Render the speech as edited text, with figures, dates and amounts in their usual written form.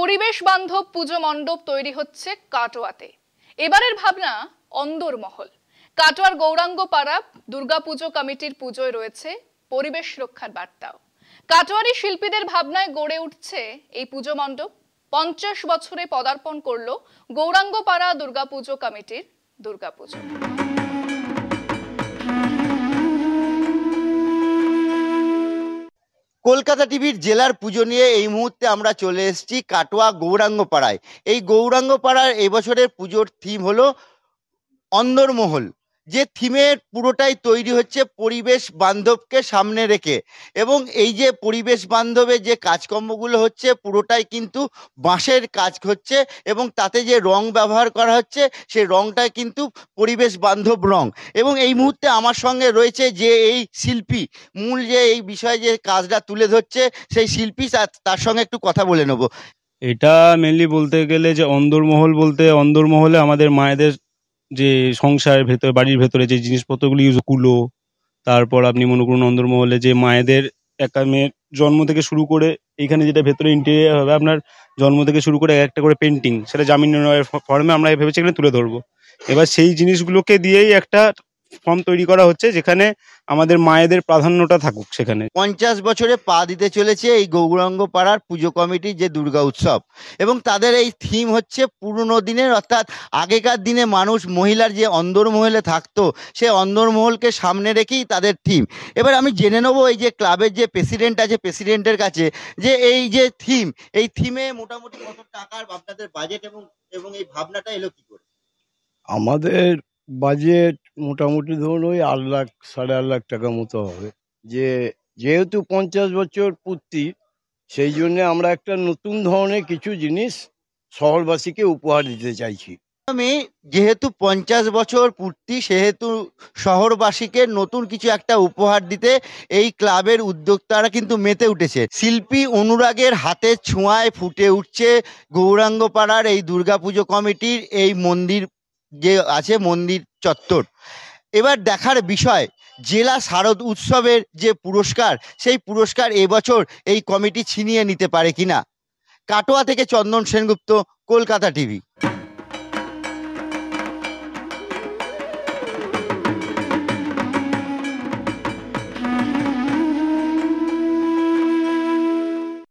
পরিবেশ বান্ধব পুজো মণ্ডপ তৈরি হচ্ছে কাটোয়াতে। এবারের ভাবনা অন্দরমহল। কাটোয়ার গৌরাঙ্গপাড়া দুর্গাপুজো কমিটির পুজোয় রয়েছে পরিবেশ রক্ষার বার্তাও। কাটোয়ারি শিল্পীদের ভাবনায় গড়ে উঠছে এই পুজো মণ্ডপ। 50 বছরে পদার্পণ করলো গৌরাঙ্গপাড়া দুর্গাপুজো কমিটির দুর্গাপুজো। কলকাতা টিভির জেলার পুজো নিয়ে এই মুহূর্তে আমরা চলে এসেছি কাটোয়া গৌরাঙ্গপাড়ায়। এই গৌরাঙ্গপাড়ার এবছরের পুজোর থিম হলো অন্দরমহল, যে থিমের পুরোটাই তৈরি হচ্ছে পরিবেশ বান্ধবকে সামনে রেখে। এবং এই যে পরিবেশ বান্ধবের যে কাজকর্মগুলো হচ্ছে পুরোটাই কিন্তু বাঁশের কাজ হচ্ছে, এবং তাতে যে রং ব্যবহার করা হচ্ছে সেই রংটা কিন্তু পরিবেশ বান্ধব রং। এবং এই মুহূর্তে আমার সঙ্গে রয়েছে যে এই শিল্পী, মূল যে এই বিষয়ে যে কাজটা তুলে ধরছে সেই শিল্পী, তার সঙ্গে একটু কথা বলে নেবো। এটা মেনলি বলতে গেলে যে অন্দরমহল বলতে, অন্দরমহলে আমাদের মায়েদের যে সংসারের ভেতরে, বাড়ির ভেতরে যে জিনিসপত্রগুলো ইউজ, কুলো, তারপর আপনি মনে করুন অন্দরমহলে যে মায়েদের একটা মেয়ের জন্ম থেকে শুরু করে এইখানে যেটা ভেতরে ইন্টেরিয়ার হবে, আপনার জন্ম থেকে শুরু করে একটা করে পেন্টিং, সেটা জামিন ফর্মে আমরা ভেবেছি এখানে তুলে ধরবো। এবার সেই জিনিসগুলোকে দিয়েই একটা ফর্ম তৈরি করা হচ্ছে যেখানে আমাদের মায়েদের প্রাধান্যটা থাকুক সেখানে। 50 বছরে পা দিতে চলেছে এই গৌরাঙ্গপাড়ার পুজো কমিটির যে দুর্গা উৎসব, এবং তাদের এই থিম হচ্ছে পুরনো দিনের, অর্থাৎ আগেকার দিনে মানুষ মহিলার যে অন্দরমহলে থাকতো সেই অন্দরমহলকে সামনে রেখেই তাদের থিম। এবার আমি জেনে নেবো এই যে ক্লাবের যে প্রেসিডেন্ট আছে, প্রেসিডেন্টের কাছে, যে এই যে থিম, এই থিমে মোটামুটি কত টাকার আপনাদের বাজেট, এবং এই ভাবনাটা এলো কি করে? আমাদের বাজেট মোটামুটি ধরুন ওই 8 লাখ 8.5 লাখ টাকা মতো হবে। যেহেতু 50 বছর পূর্তি, সেই জন্য আমরা একটা নতুন ধরনের কিছু জিনিস শহরবাসীকে উপহার দিতে চাইছি। আমি যেহেতু 50 বছর পূর্তি, সেহেতু শহরবাসীকে নতুন কিছু একটা উপহার দিতে এই ক্লাবের উদ্যোক্তারা কিন্তু মেতে উঠেছে। শিল্পী অনুরাগের হাতের ছোঁয়ায় ফুটে উঠছে গৌরাঙ্গপাড়ার এই দুর্গাপুজো কমিটির এই মন্দির যে আছে, মন্দির চত্বর। এবার দেখার বিষয়, জেলা শারদ উৎসবের যে পুরস্কার, সেই পুরস্কার এবছর এই কমিটি ছিনিয়ে নিতে পারে কিনা। কাটোয়া থেকে চন্দন সেনগুপ্ত, কলকাতা টিভি।